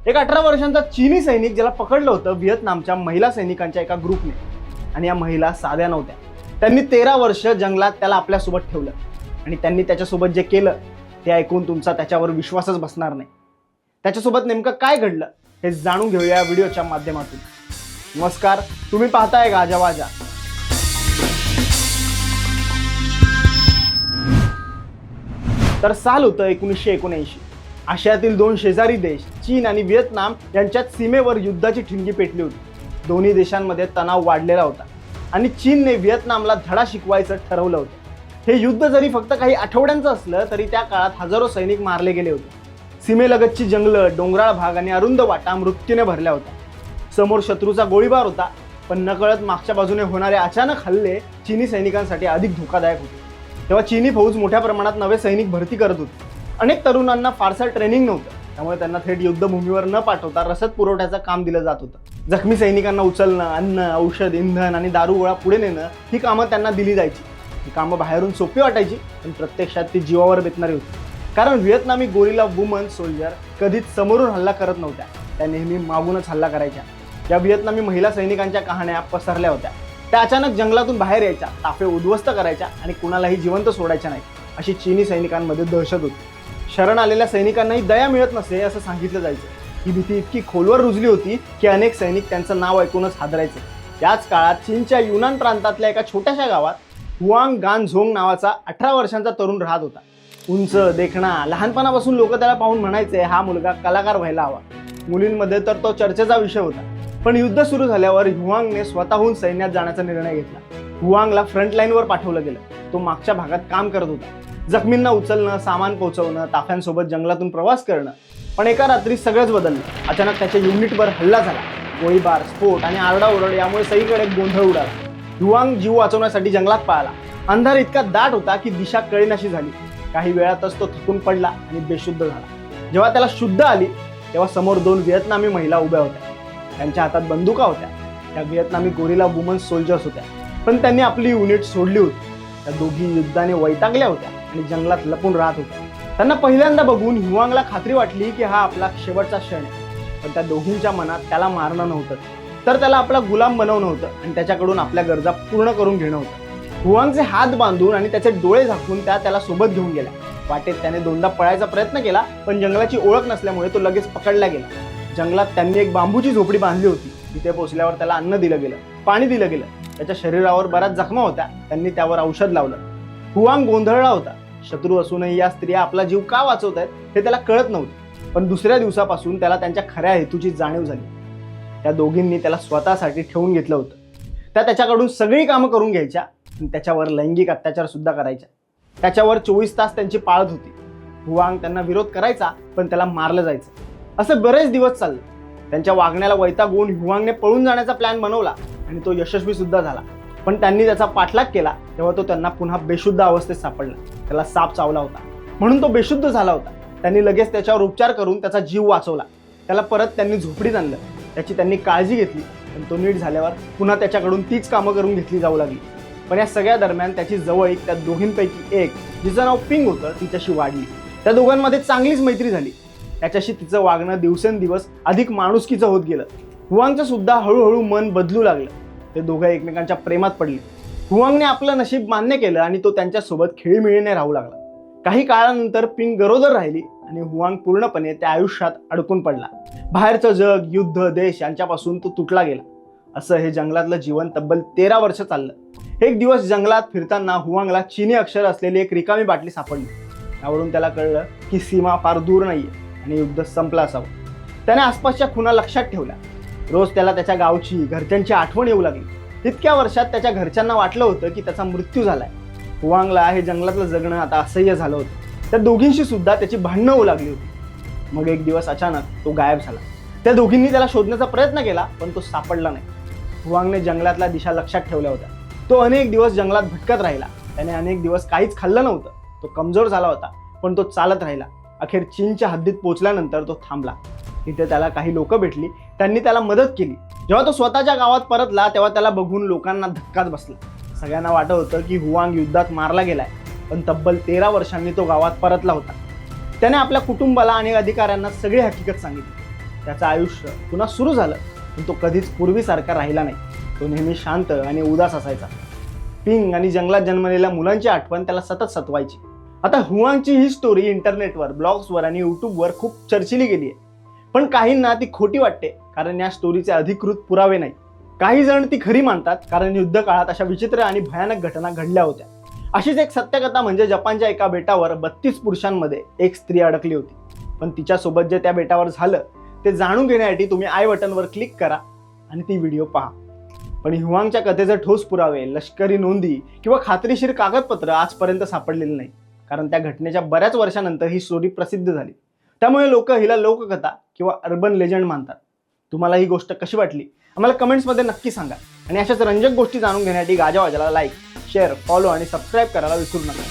एक 18 वर्षांचा चीनी सैनिक ज्याला पकडलं होतं व्हिएतनामच्या महिला सैनिकांच्या एका ग्रुपने, आणि या महिला साध्या नव्हत्या. त्यांनी 13 वर्ष जंगलात त्याला आपल्यासोबत ठेवलं आणि त्यांनी त्याच्यासोबत जे केलं ते ऐकून तुमचा त्याच्यावर विश्वासच बसणार नाही. त्याच्यासोबत नेमकं काय घडलं हे जाणून घेऊया या व्हिडिओच्या माध्यमातून. नमस्कार, तुम्ही पाहताय गाजावाजा. तर साल होतं 1979. आशियातील दोन शेजारी देश चीन आणि व्हिएतनाम यांच्यात सीमेवर युद्धाची ठिणगी पेटली होती. दोन्ही देशांमध्ये तणाव वाढलेला होता आणि चीनने व्हिएतनामला धडा शिकवायचं ठरवलं होतं. हे युद्ध जरी फक्त काही आठवड्यांचं असलं तरी त्या काळात हजारो सैनिक मारले गेले होते. सीमेलगतची जंगलं, डोंगराळ भाग आणि अरुंद वाटा मृत्यूने भरल्या होत्या. समोर शत्रूचा गोळीबार होता, पण नकळत मागच्या बाजूने होणारे अचानक हल्ले चीनी सैनिकांसाठी अधिक धोकादायक होते. तेव्हा चीनी फौज मोठ्या प्रमाणात नवे सैनिक भरती करत होती. अनेक तरुणांना फारसं ट्रेनिंग नव्हतं, त्यामुळे त्यांना थेट युद्धभूमीवर न पाठवता रसद पुरवठ्याचं काम दिलं जात होतं. जखमी सैनिकांना उचलणं, अन्न, औषध, इंधन आणि दारुगोळा पुढे नेणं ही कामं त्यांना दिली जायची. ही कामं बाहेरून सोपी वाटायची, पण प्रत्यक्षात ती जीवावर बेतणारी होती. कारण व्हिएतनामी गोरिला वुमन सोल्जर कधीच समोरून हल्ला करत नव्हत्या, त्या नेहमी मागूनच हल्ला करायच्या. या व्हिएतनामी महिला सैनिकांच्या कहाण्या पसरल्या होत्या. त्या अचानक जंगलातून बाहेर यायच्या, ताफे उद्ध्वस्त करायच्या आणि कुणालाही जिवंत सोडायच्या नाही, अशी चीनी सैनिकांमध्ये दहशत होती. शरण आलेल्या सैनिकांनाही दया मिळत नसे असं सांगितलं जायचं. ही भीती इतकी खोलवर रुजली होती की अनेक सैनिक त्यांचं नाव ऐकूनच हादरायचे. याच काळात चीनच्या युनान प्रांतातल्या एका छोट्याशा गावात हुआंग गानझोंग नावाचा 18 वर्षांचा तरुण राहत होता. उंच, देखणा, लहानपणापासून लोक त्याला पाहून म्हणायचे हा मुलगा कलाकार व्हायला हवा. मुलींमध्ये तर तो चर्चेचा विषय होता. पण युद्ध सुरू झाल्यावर हुआंगने स्वतःहून सैन्यात जाण्याचा निर्णय घेतला. हुआंगला फ्रंटलाईनवर पाठवलं गेलं. तो मागच्या भागात काम करत होता, जखमींना उचलणं, सामान पोहोचवणं, ताफ्यांसोबत जंगलातून प्रवास करणं. पण एका रात्री सगळंच बदललं. अचानक त्याच्या युनिटवर हल्ला झाला. गोळीबार, स्फोट आणि आरडाओरड यामुळे सगळीकडे गोंधळ उडाला. हुआंग जीव वाचवण्यासाठी जंगलात पळाला. अंधार इतका दाट होता की दिशा कळेनाशी झाली. काही वेळातच तो थकून पडला आणि बेशुद्ध झाला. जेव्हा त्याला शुद्ध आली तेव्हा समोर दोन व्हिएतनामी महिला उभ्या होत्या. त्यांच्या हातात बंदुका होत्या. त्या व्हिएतनामी गोरिला वुमन सोल्जर्स होत्या, पण त्यांनी आपली युनिट सोडली होती. त्या दोघी युद्धाने वैतागल्या होत्या आणि जंगलात लपून राहत होत्या. त्यांना पहिल्यांदा बघून हुआंगला खात्री वाटली की हा आपला शेवटचा क्षण आहे. पण त्या दोघींच्या मनात त्याला मारणं नव्हतं, तर त्याला आपला गुलाम बनवणं होतं आणि त्याच्याकडून आपल्या गरजा पूर्ण करून घेणं होतं. हुआंगचे हात बांधून आणि त्याचे डोळे झाकून त्याला सोबत घेऊन गेल्या. वाटेत त्याने दोनदा पळायचा प्रयत्न केला, पण जंगलाची ओळख नसल्यामुळे तो लगेच पकडला गेला. जंगलात त्यांनी एक बांबूची झोपडी बांधली होती. तिथे पोहोचल्यावर त्याला अन्न दिलं गेलं, पाणी दिलं गेलं. त्याच्या शरीरावर बऱ्याच जखमा होत्या, त्यांनी त्यावर औषध लावलं. हुआंग गोंधळला होता. शत्रू असूनही या स्त्रिया आपला जीव का वाचवत आहेत हे त्याला कळत नव्हतं. पण दुसऱ्या दिवसापासून त्याला त्यांच्या खऱ्या हेतूची जाणीव झाली. त्या दोघींनी त्याला स्वतःसाठी ठेवून घेतलं होतं. त्या त्याच्याकडून सगळी कामं करून घ्यायच्या आणि त्याच्यावर लैंगिक अत्याचार सुद्धा करायच्या. त्याच्यावर 24 तास त्यांची पाळत होती. हुआंग त्यांना विरोध करायचा, पण त्याला मारलं जायचं. असं बरेच दिवस चाललं. त्यांच्या वागण्याला वैतागून हुआंगने पळून जाण्याचा प्लॅन बनवला आणि तो यशस्वी सुद्धा झाला. पण त्यांनी त्याचा पाठलाग केला तेव्हा तो त्यांना पुन्हा बेशुद्ध अवस्थेत सापडला. त्याला साप चावला होता म्हणून तो बेशुद्ध झाला होता. त्यांनी लगेच त्याच्यावर उपचार करून त्याचा जीव वाचवला. त्याला परत त्यांनी झोपडीत आणलं. त्याची त्यांनी काळजी घेतली, पण तो नीट झाल्यावर पुन्हा त्याच्याकडून तीच कामं करून घेतली जाऊ लागली. पण या सगळ्या दरम्यान त्याची जवळीक त्या दोघींपैकी एक, जिचं नाव पिंग होतं, तिच्याशी वाढली. त्या दोघांमध्ये चांगलीच मैत्री झाली. त्याच्याशी तिचं वागणं दिवसेंदिवस अधिक माणुसकीचं होत गेलं. हुआंगचं सुद्धा हळूहळू मन बदलू लागलं. ते दोघं एकमेकांच्या प्रेमात पडले. हुआंगने आपलं नशीब मान्य केलं आणि तो त्यांच्यासोबत खेळीमेळीने राहू लागला. काही काळानंतर पिंग गरोदर राहिली आणि हुआंग पूर्णपणे त्या आयुष्यात अडकून पडला. बाहेरचं जग, युद्ध, देश यांच्यापासून तो तुटला गेला. असं हे जंगलातलं जीवन तब्बल 13 वर्ष चाललं. एक दिवस जंगलात फिरताना हुआंगला चीनी अक्षर असलेली एक रिकामी बाटली सापडली. त्यावरून त्याला कळलं की सीमा फार दूर नाहीये आणि युद्ध संपलं असावं. त्याने आसपासच्या खुणा लक्षात ठेवल्या. रोज त्याला त्याच्या गावची, घरच्यांची आठवण येऊ लागली. इतक्या वर्षात त्याच्या घरच्यांना वाटलं होतं की त्याचा मृत्यू झालाय. हुआंगला हे जंगलातलं जगणं आता असह्य झालं होतं. त्या दोघींशी सुद्धा त्याची भांडणं होऊ लागली होती. मग एक दिवस अचानक तो गायब झाला. त्या दोघींनी त्याला शोधण्याचा प्रयत्न केला, पण तो सापडला नाही. हुआंगने जंगलातल्या दिशा लक्षात ठेवल्या होत्या. तो अनेक दिवस जंगलात भटकत राहिला. त्याने अनेक दिवस काहीच खाल्लं नव्हतं. तो कमजोर झाला होता, पण तो चालत राहिला. अखेर चीनच्या हद्दीत पोहोचल्यानंतर तो थांबला. तिथे त्याला काही लोक भेटली. त्यांनी त्याला मदत केली. जेव्हा तो स्वतःच्या गावात परतला तेव्हा त्याला बघून लोकांना धक्काच बसला. सगळ्यांना वाटत होतं की हुआंग युद्धात मारला गेलाय, पण तब्बल 13 वर्षांनी तो गावात परतला होता. त्याने आपल्या कुटुंबाला आणि अधिकाऱ्यांना सगळी हकीकत सांगितली. त्याचं आयुष्य पुन्हा सुरू झालं, पण तो कधीच पूर्वीसारखा राहिला नाही. तो नेहमी शांत आणि उदास असायचा. पिंग आणि जंगलात जन्मलेल्या मुलांची आठवण त्याला सतत सतवायची. आता हुआंगची ही स्टोरी इंटरनेटवर, ब्लॉग्सवर आणि यूट्यूबवर खूप चर्चिली गेली आहे. पण काहींना ती खोटी वाटते, कारण या स्टोरीचे अधिकृत पुरावे नाही. काही जण ती खरी मानतात, कारण युद्ध काळात अशा विचित्र आणि भयानक घटना घडल्या होत्या. अशीच एक सत्यकथा म्हणजे जपानच्या एका बेटावर 32 पुरुषांमध्ये एक स्त्री अडकली होती. पण तिच्यासोबत जे त्या बेटावर झालं ते जाणून घेण्यासाठी तुम्ही आय बटनवर क्लिक करा आणि ती व्हिडिओ पहा. पण हुआंगच्या कथेचे ठोस पुरावे, लष्करी नोंदी किंवा खात्रीशीर कागदपत्र आजपर्यंत सापडलेले नाही, कारण त्या घटनेच्या बऱ्याच वर्षानंतर ही स्टोरी प्रसिद्ध झाली. त्यामुळे लोक हिला लोककथा किंवा अर्बन लेजंड मानतात. तुम्हाला ही गोष्ट कशी वाटली आम्हाला कमेंट्समध्ये नक्की सांगा. आणि अशाच रंजक गोष्टी जाणून घेण्यासाठी गाजावाजाला लाईक, शेअर, फॉलो आणि सबस्क्राईब करायला विसरू नका.